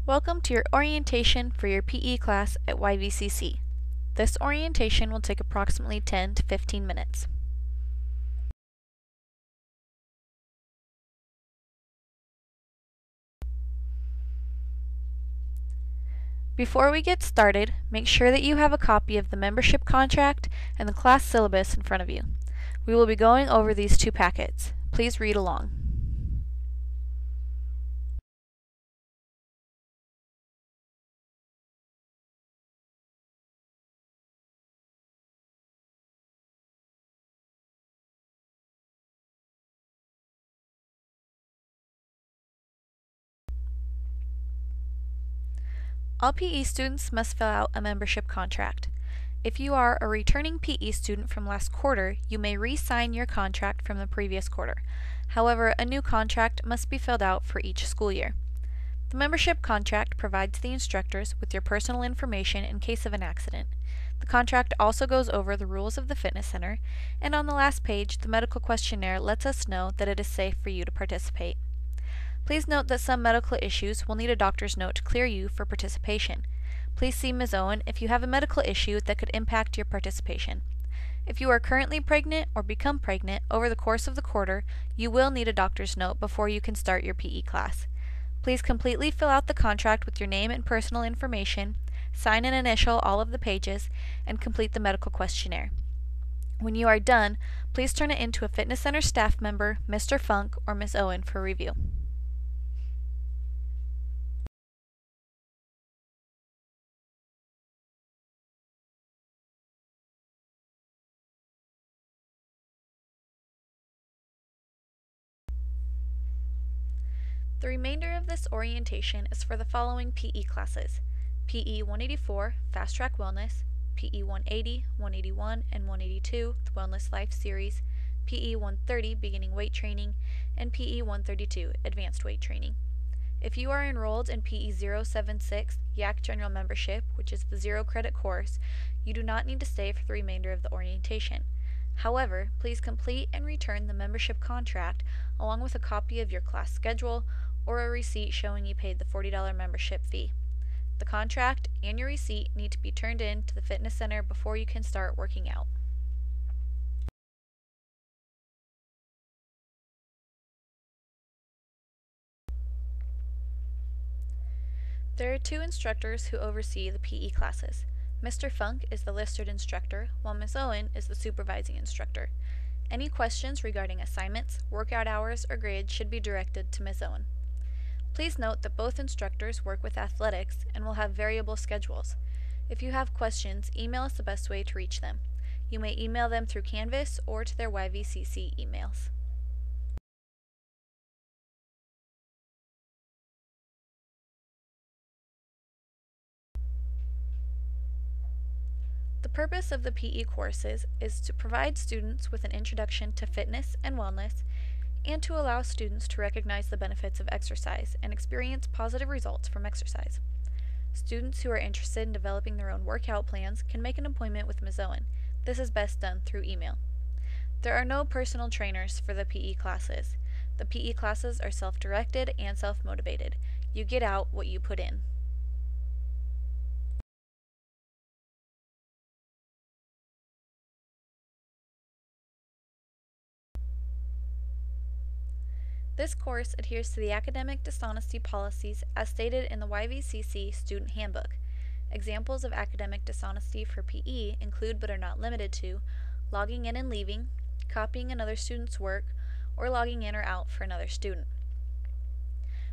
Welcome to your orientation for your PE class at YVCC. This orientation will take approximately 10 to 15 minutes. Before we get started, make sure that you have a copy of the membership contract and the class syllabus in front of you. We will be going over these two packets. Please read along. All PE students must fill out a membership contract. If you are a returning PE student from last quarter, you may re-sign your contract from the previous quarter. However, a new contract must be filled out for each school year. The membership contract provides the instructors with your personal information in case of an accident. The contract also goes over the rules of the fitness center, and on the last page, the medical questionnaire lets us know that it is safe for you to participate. Please note that some medical issues will need a doctor's note to clear you for participation. Please see Ms. Owen if you have a medical issue that could impact your participation. If you are currently pregnant or become pregnant over the course of the quarter, you will need a doctor's note before you can start your PE class. Please completely fill out the contract with your name and personal information, sign and initial all of the pages, and complete the medical questionnaire. When you are done, please turn it in to a fitness center staff member, Mr. Funk or Ms. Owen, for review. The remainder of this orientation is for the following PE classes: PE 184, Fast Track Wellness, PE 180, 181, and 182, the Wellness Life Series, PE 130, Beginning Weight Training, and PE 132, Advanced Weight Training. If you are enrolled in PE 076, YAC General Membership, which is the zero-credit course, you do not need to stay for the remainder of the orientation. However, please complete and return the membership contract along with a copy of your class schedule or a receipt showing you paid the $40 membership fee. The contract and your receipt need to be turned in to the fitness center before you can start working out. There are two instructors who oversee the PE classes. Mr. Funk is the listed instructor, while Ms. Owen is the supervising instructor. Any questions regarding assignments, workout hours, or grades should be directed to Ms. Owen. Please note that both instructors work with athletics and will have variable schedules. If you have questions, email is the best way to reach them. You may email them through Canvas or to their YVCC emails. The purpose of the PE courses is to provide students with an introduction to fitness and wellness, and to allow students to recognize the benefits of exercise and experience positive results from exercise. Students who are interested in developing their own workout plans can make an appointment with Ms. Owen. This is best done through email. There are no personal trainers for the PE classes. The PE classes are self-directed and self-motivated. You get out what you put in. This course adheres to the academic dishonesty policies as stated in the YVCC Student Handbook. Examples of academic dishonesty for PE include but are not limited to logging in and leaving, copying another student's work, or logging in or out for another student.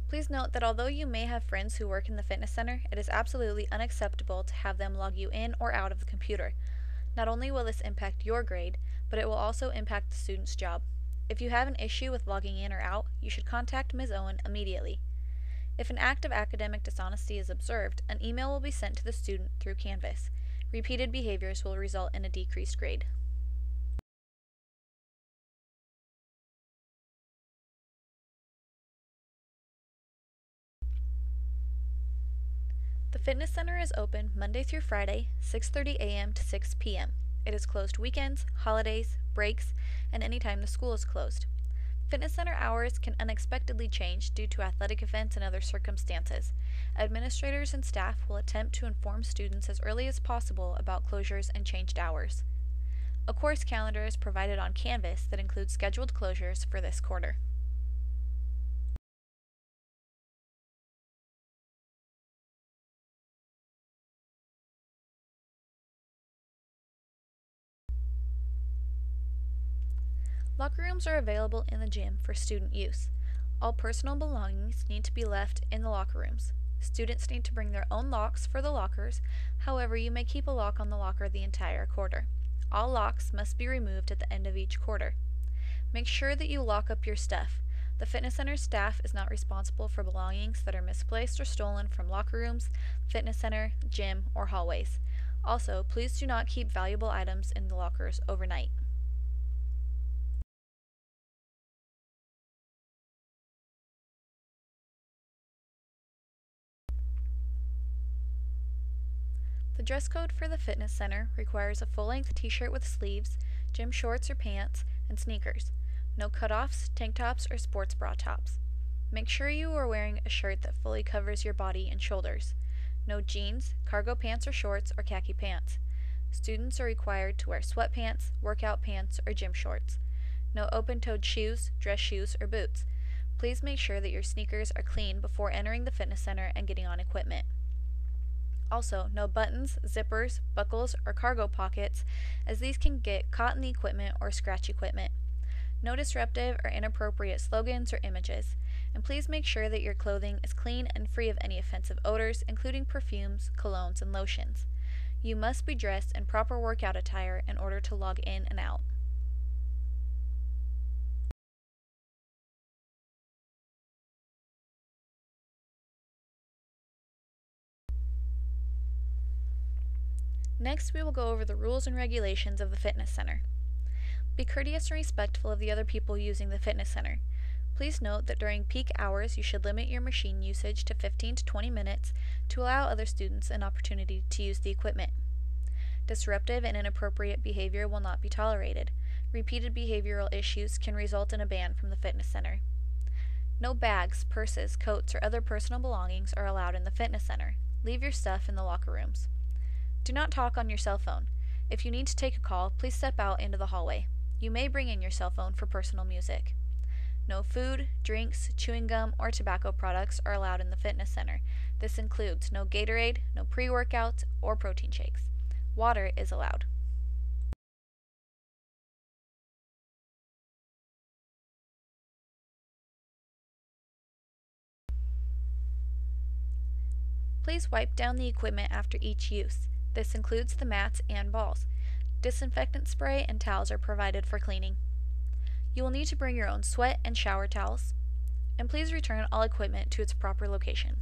Please note that although you may have friends who work in the fitness center, it is absolutely unacceptable to have them log you in or out of the computer. Not only will this impact your grade, but it will also impact the student's job. If you have an issue with logging in or out, you should contact Ms. Owen immediately. If an act of academic dishonesty is observed, an email will be sent to the student through Canvas. Repeated behaviors will result in a decreased grade. The fitness center is open Monday through Friday, 6:30 a.m. to 6 p.m. It is closed weekends, holidays, breaks, and any time the school is closed. Fitness center hours can unexpectedly change due to athletic events and other circumstances. Administrators and staff will attempt to inform students as early as possible about closures and changed hours. A course calendar is provided on Canvas that includes scheduled closures for this quarter. Locker rooms are available in the gym for student use. All personal belongings need to be left in the locker rooms. Students need to bring their own locks for the lockers, however, you may keep a lock on the locker the entire quarter. All locks must be removed at the end of each quarter. Make sure that you lock up your stuff. The fitness center staff is not responsible for belongings that are misplaced or stolen from locker rooms, fitness center, gym, or hallways. Also, please do not keep valuable items in the lockers overnight. The dress code for the fitness center requires a full-length t-shirt with sleeves, gym shorts or pants, and sneakers. No cutoffs, tank tops, or sports bra tops. Make sure you are wearing a shirt that fully covers your body and shoulders. No jeans, cargo pants or shorts, or khaki pants. Students are required to wear sweatpants, workout pants, or gym shorts. No open-toed shoes, dress shoes, or boots. Please make sure that your sneakers are clean before entering the fitness center and getting on equipment. Also, no buttons, zippers, buckles, or cargo pockets, as these can get caught in the equipment or scratch equipment. No disruptive or inappropriate slogans or images. And please make sure that your clothing is clean and free of any offensive odors, including perfumes, colognes, and lotions. You must be dressed in proper workout attire in order to log in and out. Next, we will go over the rules and regulations of the fitness center. Be courteous and respectful of the other people using the fitness center. Please note that during peak hours you should limit your machine usage to 15 to 20 minutes to allow other students an opportunity to use the equipment. Disruptive and inappropriate behavior will not be tolerated. Repeated behavioral issues can result in a ban from the fitness center. No bags, purses, coats, or other personal belongings are allowed in the fitness center. Leave your stuff in the locker rooms. Do not talk on your cell phone. If you need to take a call, please step out into the hallway. You may bring in your cell phone for personal music. No food, drinks, chewing gum, or tobacco products are allowed in the fitness center. This includes no Gatorade, no pre-workouts, or protein shakes. Water is allowed. Please wipe down the equipment after each use. This includes the mats and balls. Disinfectant spray and towels are provided for cleaning. You will need to bring your own sweat and shower towels. And please return all equipment to its proper location.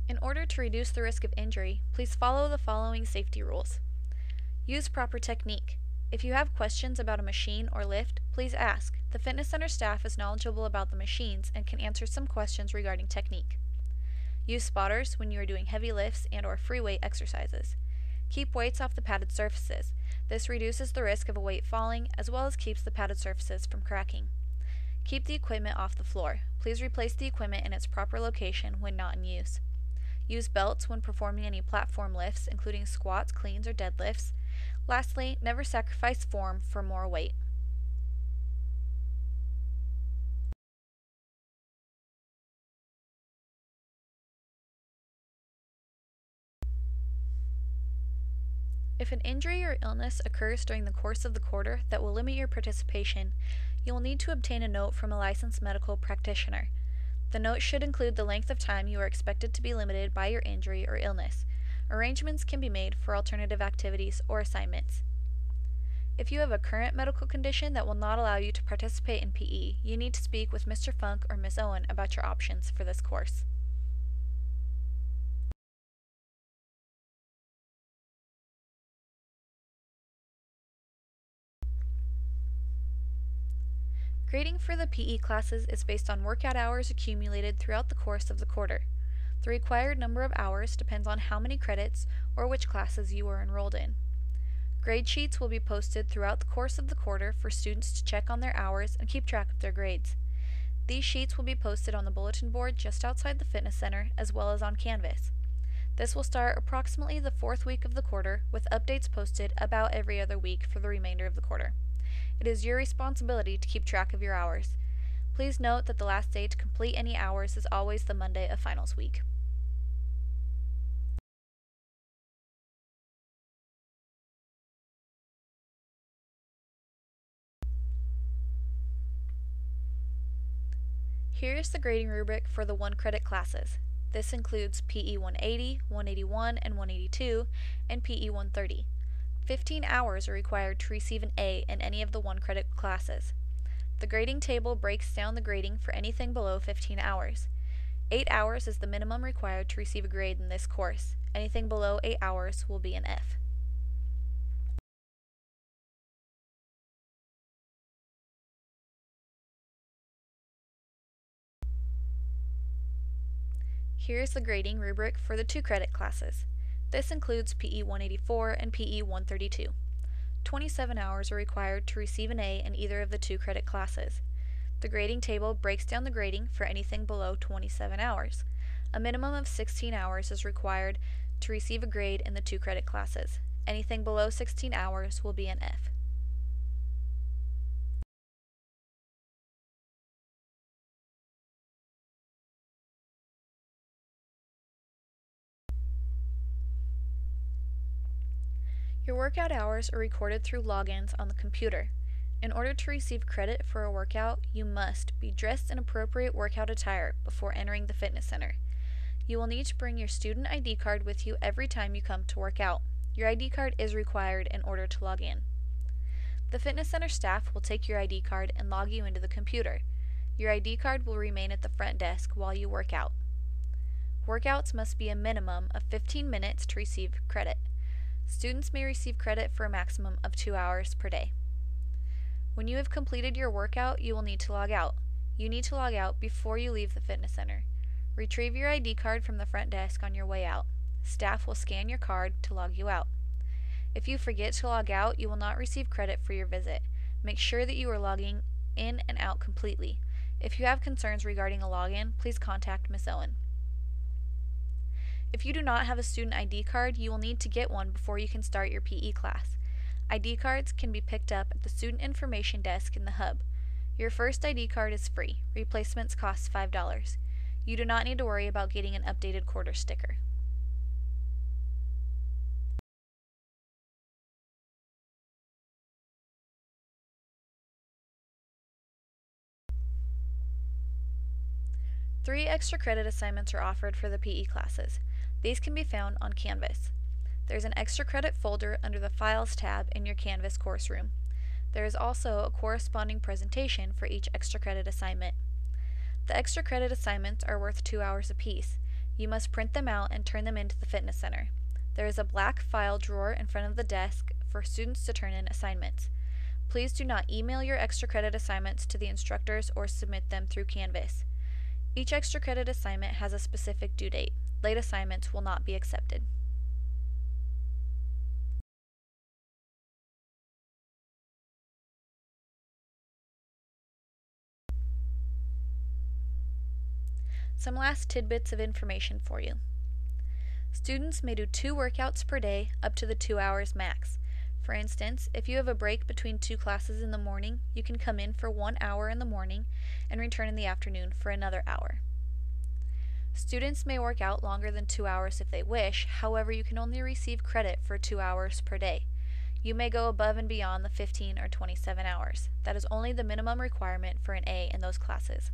In order to reduce the risk of injury, please follow the following safety rules. Use proper technique. If you have questions about a machine or lift, please ask. The fitness center staff is knowledgeable about the machines and can answer some questions regarding technique. Use spotters when you are doing heavy lifts and or free weight exercises. Keep weights off the padded surfaces. This reduces the risk of a weight falling as well as keeps the padded surfaces from cracking. Keep the equipment off the floor. Please replace the equipment in its proper location when not in use. Use belts when performing any platform lifts, including squats, cleans, or deadlifts. Lastly, never sacrifice form for more weight. If an injury or illness occurs during the course of the quarter that will limit your participation, you will need to obtain a note from a licensed medical practitioner. The note should include the length of time you are expected to be limited by your injury or illness. Arrangements can be made for alternative activities or assignments. If you have a current medical condition that will not allow you to participate in PE, you need to speak with Mr. Funk or Ms. Owen about your options for this course. Grading for the PE classes is based on workout hours accumulated throughout the course of the quarter. The required number of hours depends on how many credits or which classes you are enrolled in. Grade sheets will be posted throughout the course of the quarter for students to check on their hours and keep track of their grades. These sheets will be posted on the bulletin board just outside the fitness center as well as on Canvas. This will start approximately the 4th week of the quarter, with updates posted about every other week for the remainder of the quarter. It is your responsibility to keep track of your hours. Please note that the last day to complete any hours is always the Monday of finals week. Here is the grading rubric for the 1-credit classes. This includes PE 180, 181, and 182, and PE 130. 15 hours are required to receive an A in any of the 1-credit classes. The grading table breaks down the grading for anything below 15 hours. 8 hours is the minimum required to receive a grade in this course. Anything below 8 hours will be an F. Here is the grading rubric for the 2-credit classes. This includes PE 184 and PE 132. 27 hours are required to receive an A in either of the 2-credit classes. The grading table breaks down the grading for anything below 27 hours. A minimum of 16 hours is required to receive a grade in the 2-credit classes. Anything below 16 hours will be an F. Your workout hours are recorded through logins on the computer. In order to receive credit for a workout, you must be dressed in appropriate workout attire before entering the fitness center. You will need to bring your student ID card with you every time you come to work out. Your ID card is required in order to log in. The fitness center staff will take your ID card and log you into the computer. Your ID card will remain at the front desk while you work out. Workouts must be a minimum of 15 minutes to receive credit. Students may receive credit for a maximum of 2 hours per day. When you have completed your workout, you will need to log out. You need to log out before you leave the fitness center. Retrieve your ID card from the front desk on your way out. Staff will scan your card to log you out. If you forget to log out, you will not receive credit for your visit. Make sure that you are logging in and out completely. If you have concerns regarding a login, please contact Ms. Owen. If you do not have a student ID card, you will need to get one before you can start your PE class. ID cards can be picked up at the student information desk in the hub. Your first ID card is free. Replacements cost $5. You do not need to worry about getting an updated quarter sticker. Three extra credit assignments are offered for the PE classes. These can be found on Canvas. There's an extra credit folder under the Files tab in your Canvas course room. There is also a corresponding presentation for each extra credit assignment. The extra credit assignments are worth 2 hours apiece. You must print them out and turn them into the fitness center. There is a black file drawer in front of the desk for students to turn in assignments. Please do not email your extra credit assignments to the instructors or submit them through Canvas. Each extra credit assignment has a specific due date. Late assignments will not be accepted. Some last tidbits of information for you. Students may do 2 workouts per day up to the 2 hours max. For instance, if you have a break between 2 classes in the morning, you can come in for 1 hour in the morning and return in the afternoon for another hour. Students may work out longer than 2 hours if they wish, however you can only receive credit for 2 hours per day. You may go above and beyond the 15 or 27 hours. That is only the minimum requirement for an A in those classes.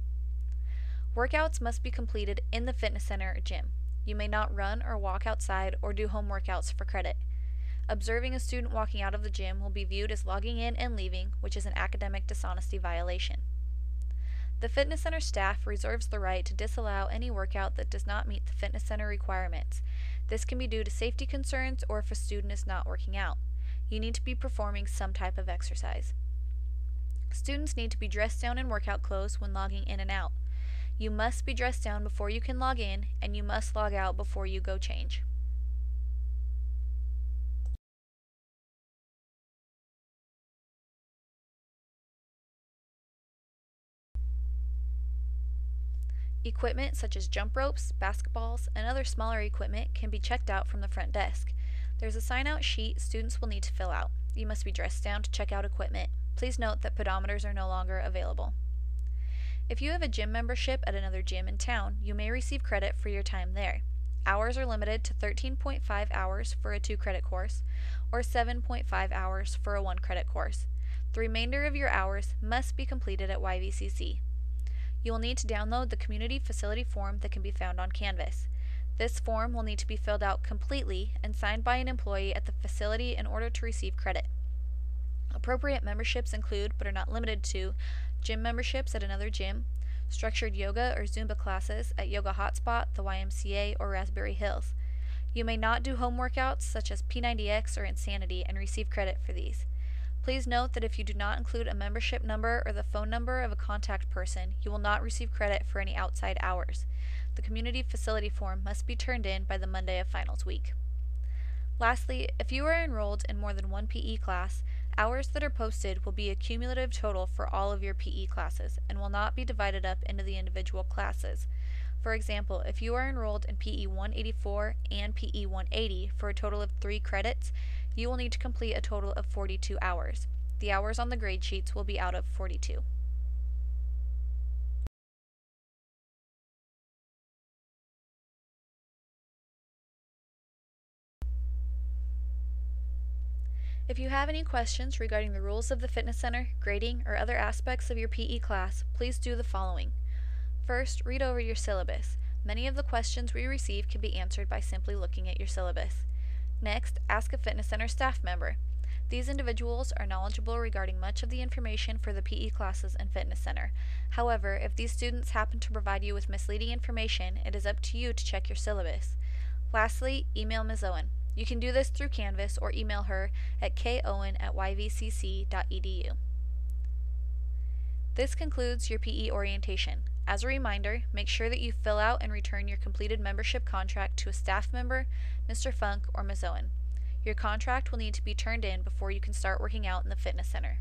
Workouts must be completed in the fitness center or gym. You may not run or walk outside or do home workouts for credit. Observing a student walking out of the gym will be viewed as logging in and leaving, which is an academic dishonesty violation. The fitness center staff reserves the right to disallow any workout that does not meet the fitness center requirements. This can be due to safety concerns or if a student is not working out. You need to be performing some type of exercise. Students need to be dressed down in workout clothes when logging in and out. You must be dressed down before you can log in, and you must log out before you go change. Equipment such as jump ropes, basketballs, and other smaller equipment can be checked out from the front desk. There's a sign-out sheet students will need to fill out. You must be dressed down to check out equipment. Please note that pedometers are no longer available. If you have a gym membership at another gym in town, you may receive credit for your time there. Hours are limited to 13.5 hours for a 2-credit course, or 7.5 hours for a 1-credit course. The remainder of your hours must be completed at YVCC. You will need to download the Community Facility Form that can be found on Canvas. This form will need to be filled out completely and signed by an employee at the facility in order to receive credit. Appropriate memberships include, but are not limited to, gym memberships at another gym, structured yoga or Zumba classes at Yoga Hotspot, the YMCA, or Raspberry Hills. You may not do home workouts such as P90X or Insanity and receive credit for these. Please note that if you do not include a membership number or the phone number of a contact person, you will not receive credit for any outside hours. The Community Facility Form must be turned in by the Monday of Finals Week. Lastly, if you are enrolled in more than one PE class, hours that are posted will be a cumulative total for all of your PE classes and will not be divided up into the individual classes. For example, if you are enrolled in PE 184 and PE 180 for a total of 3 credits, you will need to complete a total of 42 hours. The hours on the grade sheets will be out of 42. If you have any questions regarding the rules of the fitness center, grading, or other aspects of your PE class, please do the following. First, read over your syllabus. Many of the questions we receive can be answered by simply looking at your syllabus. Next, ask a fitness center staff member. These individuals are knowledgeable regarding much of the information for the PE classes and fitness center. However, if these students happen to provide you with misleading information, it is up to you to check your syllabus. Lastly, email Ms. Owen. You can do this through Canvas or email her at kowen@yvcc.edu. This concludes your PE orientation. As a reminder, make sure that you fill out and return your completed membership contract to a staff member, Mr. Funk, or Ms. Owen. Your contract will need to be turned in before you can start working out in the fitness center.